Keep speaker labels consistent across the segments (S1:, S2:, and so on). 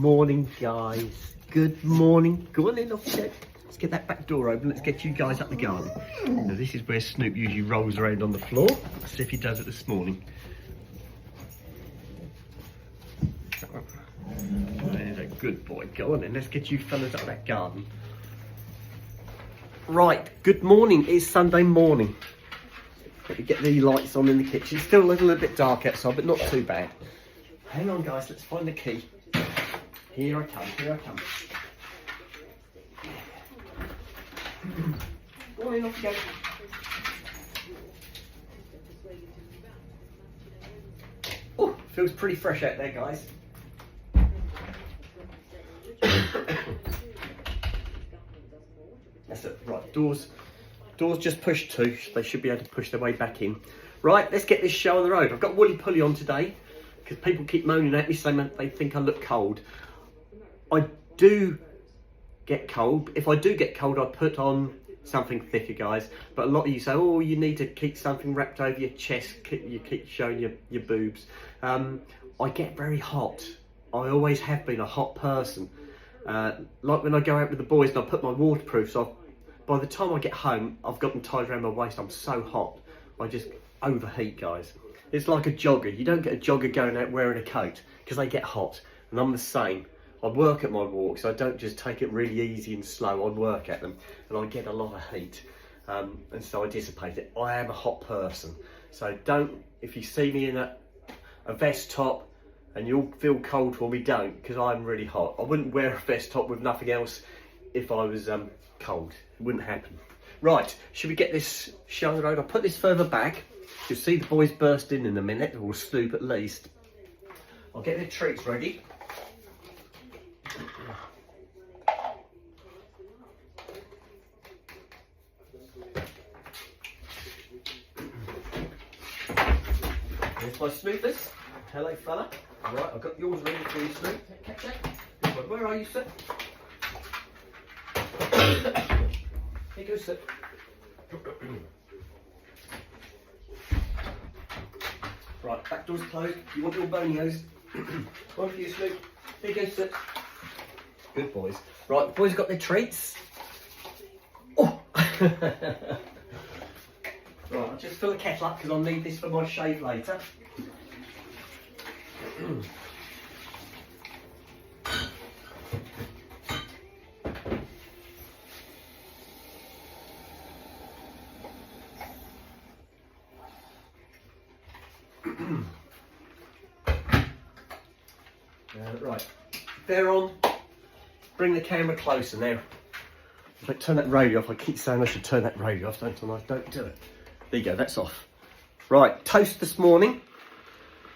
S1: morning, guys. Good morning. Go on in, off you go. Let's get that back door open. Let's get you guys up the garden. Now, this is where Snoop usually rolls around on the floor. Let's see if he does it this morning. There's a good boy. Go on in. Let's get you fellas up that garden. Right. Good morning. It's Sunday morning. Let me get the lights on in the kitchen. It's still a little bit dark outside, but not too bad. Hang on, guys. Let's find the key. Here I come. Here I come. Go on in, off you go. Oh, feels pretty fresh out there, guys. That's it. Right, doors just pushed to. They should be able to push their way back in. Right, let's get this show on the road. I've got Woolly Pulley on today because people keep moaning at me saying they think I look cold. I do get cold. If I do get cold, I put on something thicker, guys. But a lot of you say, oh, you need to keep something wrapped over your chest. You keep showing your boobs. I get very hot. I always have been a hot person. Like when I go out with the boys and I put my waterproofs on, by the time I get home, I've got them tied around my waist. I'm so hot. I just overheat, guys. It's like a jogger. You don't get a jogger going out wearing a coat because they get hot. And I'm the same. I work at my walks. I don't just take it really easy and slow. I work at them and I get a lot of heat. And so I dissipate it. I am a hot person. So don't, if you see me in a vest top and you'll feel cold for me, don't, because I'm really hot. I wouldn't wear a vest top with nothing else if I was cold. It wouldn't happen. Right, should we get this show on the road? I'll put this further back. You'll see the boys burst in a minute, or Snoop at least. I'll get the treats ready. Here's my Snoopers. Hello, fella. Right, I've got yours ready for you, Snoop. Catch that. Where are you, sir? Here you go, sir. Right, back door's closed. You want your bonios? One for you, Snoop. Here you go, sir. Good boys. Right, the boys have got their treats. Oh! Right, I'll just fill the kettle up because I'll need this for my shave later. Right, they're on. Bring the camera closer now. If I turn that radio off, I keep saying I should turn that radio off, don't I? Don't do it. There you go, that's off. Right, toast this morning.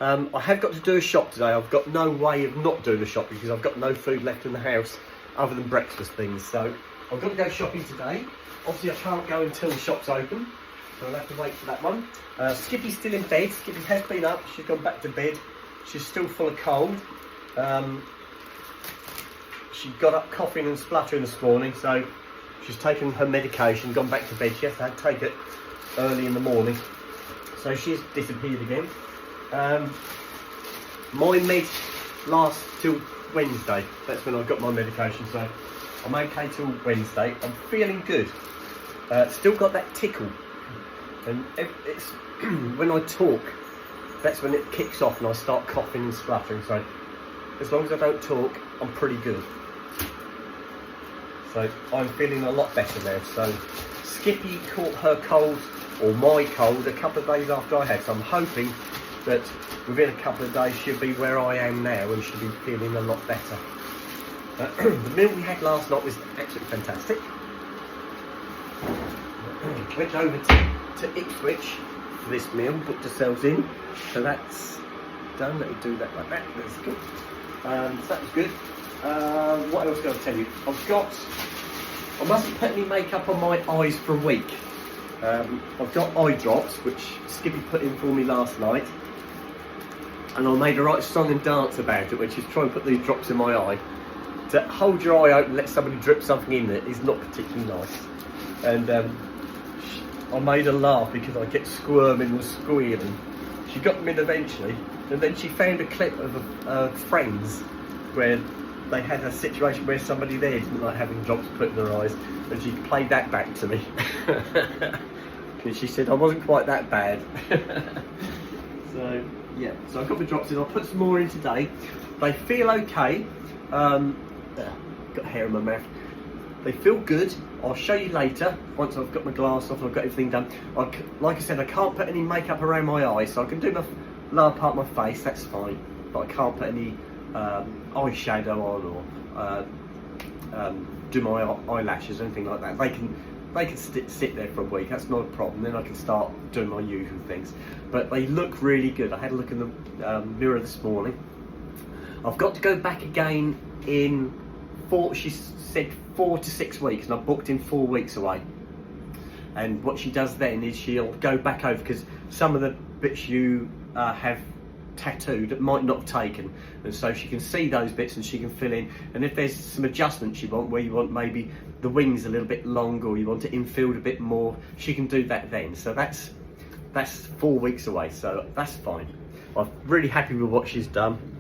S1: I have got to do a shop today. I've got no way of not doing a shop because I've got no food left in the house other than breakfast things. So I've got to go shopping today. Obviously I can't go until the shop's open, so I'll have to wait for that one. Skippy's still in bed. Skippy has been up. She's gone back to bed. She's still full of cold. She got up coughing and spluttering this morning, so she's taken her medication, gone back to bed. She has to take it early in the morning, so she's disappeared again. My meds last till Wednesday. That's when I got my medication, so I'm okay till Wednesday. I'm feeling good. Still got that tickle, and it's when I talk, that's when it kicks off and I start coughing and spluttering. So as long as I don't talk, I'm pretty good. So I'm feeling a lot better now. So Skippy caught her cold, or my cold, a couple of days after I had. So I'm hoping that within a couple of days she'll be where I am now and she'll be feeling a lot better. The meal we had last night was absolutely fantastic. Went over to Ipswich for this meal, booked ourselves in. So that's done. Let me do that like that. That's good. So that was good. What else can I tell you? I mustn't put any makeup on my eyes for a week. I've got eye drops, which Skippy put in for me last night. And I made a right song and dance about it, which is try and put these drops in my eye. To hold your eye open and let somebody drip something in it is not particularly nice. And I made her laugh because I kept squirming and squealing. She got them in eventually, and then she found a clip of Friends where they had a situation where somebody there didn't like having drops put in their eyes, and she played that back to me. And she said I wasn't quite that bad. So yeah, so I've got my drops in. I'll put some more in today. They feel okay. Got hair in my mouth. They feel good. I'll show you later once I've got my glass off and I've got everything done. Like I said, I can't put any makeup around my eyes, so I can do my lower part of my face, that's fine, but I can't put any eyeshadow on or do my eyelashes or anything like that. They can sit there for a week, that's not a problem. Then I can start doing my usual things. But they look really good. I had a look in the mirror this morning. I've got to go back again in she said 4 to 6 weeks, and I've booked in 4 weeks away. And what she does then is she'll go back over, because some of the bits you have tattooed that might not have taken, and so she can see those bits and she can fill in. And if there's some adjustments you want, where you want maybe the wings a little bit longer, or you want it infilled a bit more, she can do that then. So that's 4 weeks away, so that's fine. I'm really happy with what she's done.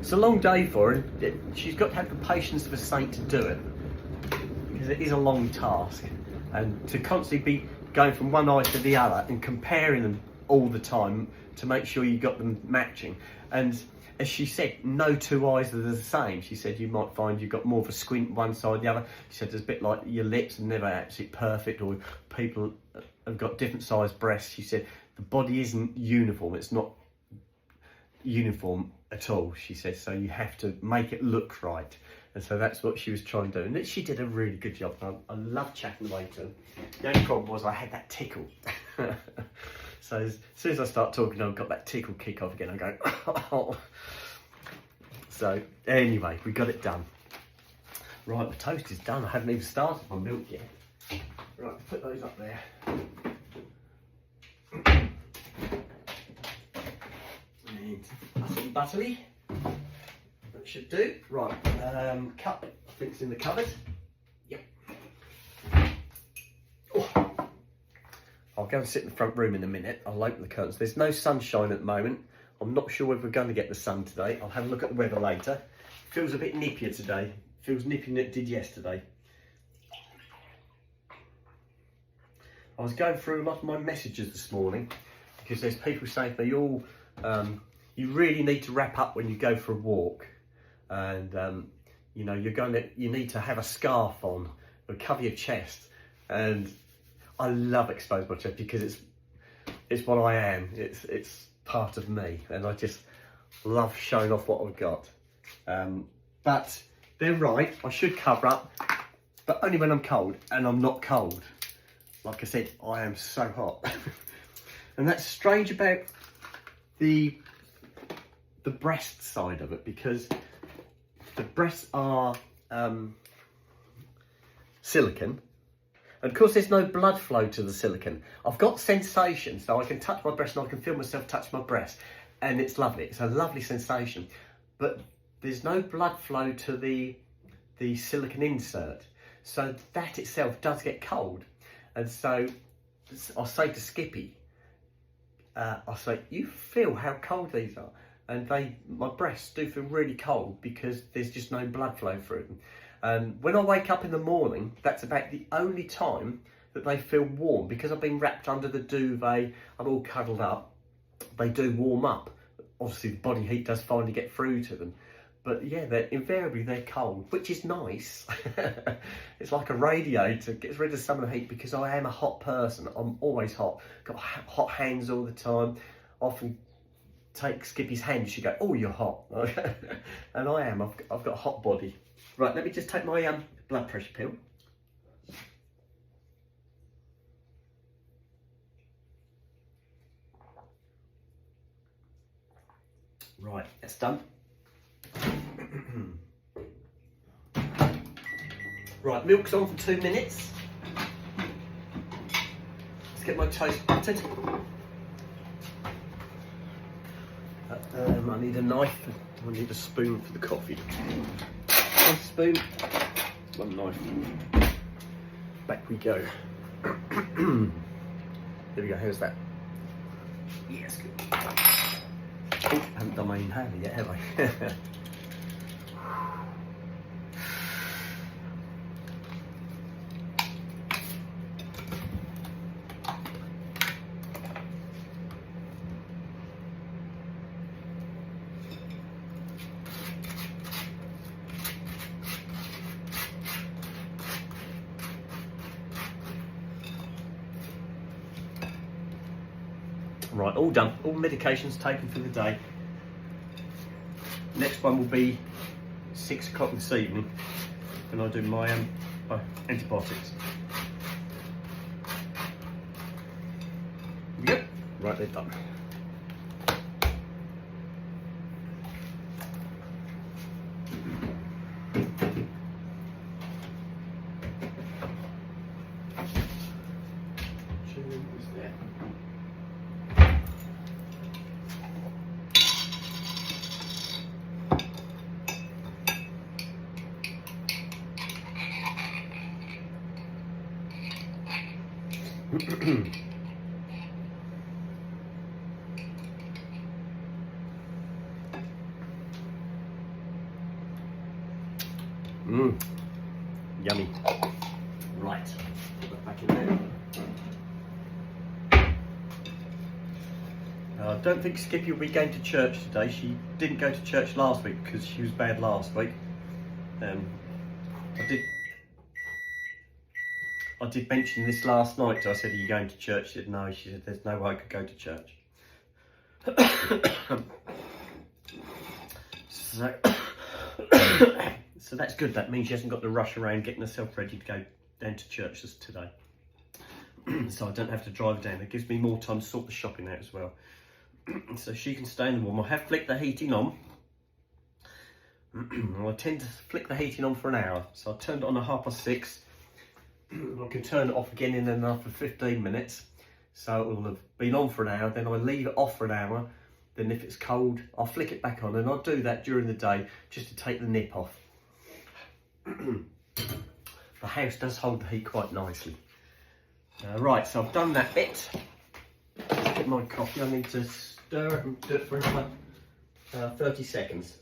S1: It's a long day for her. She's got to have the patience of a saint to do it, because it is a long task, and to constantly be going from one eye to the other and comparing them all the time to make sure you got them matching. And as she said, no two eyes are the same. She said you might find you've got more of a squint one side, the other. She said it's a bit like your lips are never absolutely perfect, or people have got different sized breasts. She said the body isn't uniform. It's not uniform at all, she said, so you have to make it look right. And so that's what she was trying to do, and she did a really good job. I love chatting away to her. The only problem was I had that tickle. So as soon as I start talking, I've got that tickle kick off again. I go, oh. So anyway, we got it done. Right, the toast is done. I haven't even started my milk yet. Right, put those up there. And buttery. That should do. Right, cup. I think it's in the cupboard. Yep. Oh. I'll go and sit in the front room in a minute. I'll open the curtains. There's no sunshine at the moment. I'm not sure whether we're going to get the sun today. I'll have a look at the weather later. Feels a bit nippier today. Feels nippier than it did yesterday. I was going through a lot of my messages this morning, because there's people saying they all, you really need to wrap up when you go for a walk, and you know, you need to have a scarf on or cover your chest. And I love exposing my chest because it's what I am. It's part of me, and I just love showing off what I've got. But they're right. I should cover up, but only when I'm cold, and I'm not cold. Like I said, I am so hot. And that's strange about the breast side of it, because the breasts are silicone, and of course there's no blood flow to the silicone. I've got sensation, so I can touch my breast and I can feel myself touch my breast, and it's lovely. It's a lovely sensation, but there's no blood flow to the silicone insert, so that itself does get cold. And so I'll say to Skippy, I'll say, you feel how cold these are? And my breasts do feel really cold because there's just no blood flow through them. And when I wake up in the morning, that's about the only time that they feel warm, because I've been wrapped under the duvet, I'm all cuddled up. They do warm up. Obviously the body heat does finally get through to them. But yeah, invariably they're cold, which is nice. It's like a radiator, gets rid of some of the heat, because I am a hot person. I'm always hot. Got hot hands all the time. Often take Skippy's hand, she go, oh, you're hot. And I am, I've got a hot body. Right, let me just take my blood pressure pill. Right, that's done. Right, milk's on for 2 minutes. Let's get my toast buttered. I need a knife. I need a spoon for the coffee. One spoon, one knife. Back we go. There we go, how's that? Yes, good. Oh, I haven't done my inhaler yet, have I? Right, all done. All medications taken for the day. Next one will be 6 o'clock this evening, and I'll do my antibiotics. Yep. Right, they're done. Yummy. Right, put that back in there. I don't think Skippy will be going to church today. She didn't go to church last week because she was bad last week. I did mention this last night, so I said, are you going to church? She said no. She said there's no way I could go to church. So that's good. That means she hasn't got to rush around getting herself ready to go down to church today. So I don't have to drive down. It gives me more time to sort the shopping out as well. So she can stay in the warm. I have flicked the heating on. I tend to flick the heating on for an hour. So I turned it on at 6:30. I can turn it off again in another 15 minutes. So it will have been on for an hour. Then I leave it off for an hour. Then if it's cold, I'll flick it back on, and I'll do that during the day just to take the nip off. The house does hold the heat quite nicely. Right, so I've done that bit. Let's get my coffee. I need to stir it and do it for another 30 seconds.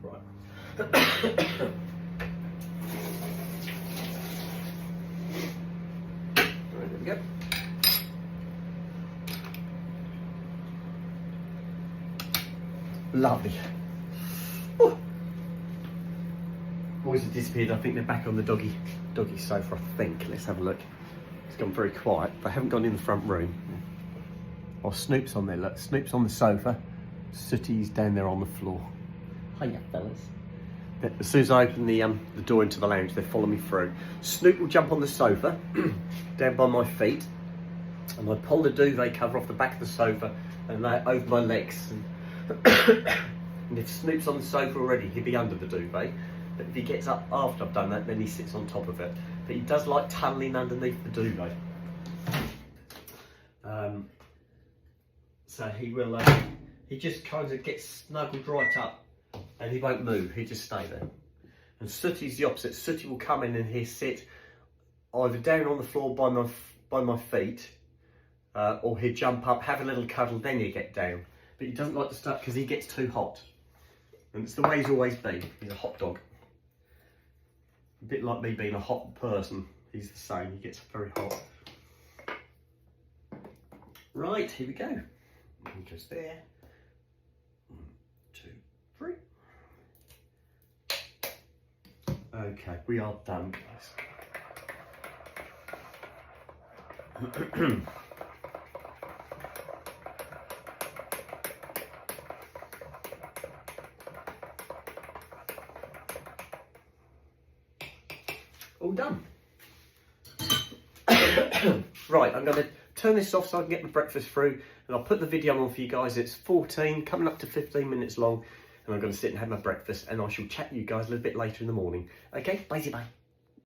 S1: Right. There we go. Lovely. Ooh. Boys have disappeared. I think they're back on the doggy sofa, I think. Let's have a look. It's gone very quiet. They haven't gone in the front room. Oh, Snoop's on there, look. Snoop's on the sofa. Sooty's down there on the floor. Hiya, fellas. As soon as I open the door into the lounge, they follow me through. Snoop will jump on the sofa, down by my feet, and I pull the duvet cover off the back of the sofa and over my legs. And if Snoop's on the sofa already, he'd be under the duvet. But if he gets up after I've done that, then he sits on top of it. But he does like tunnelling underneath the duvet. So he will, he just kind of gets snuggled right up and he won't move, he'll just stay there. And Sooty's the opposite. Sooty will come in and he'll sit either down on the floor by my feet, or he'll jump up, have a little cuddle, then he'll get down. But he doesn't like to start because he gets too hot. And it's the way he's always been. He's a hot dog. A bit like me being a hot person. He's the same, he gets very hot. Right, here we go. He goes there. 1, 2, 3. Okay, we are done, guys. All done. Right, I'm going to turn this off so I can get my breakfast through, and I'll put the video on for you guys. It's 14, coming up to 15 minutes long, and I'm going to sit and have my breakfast, and I shall chat to you guys a little bit later in the morning. Okay, bye-bye.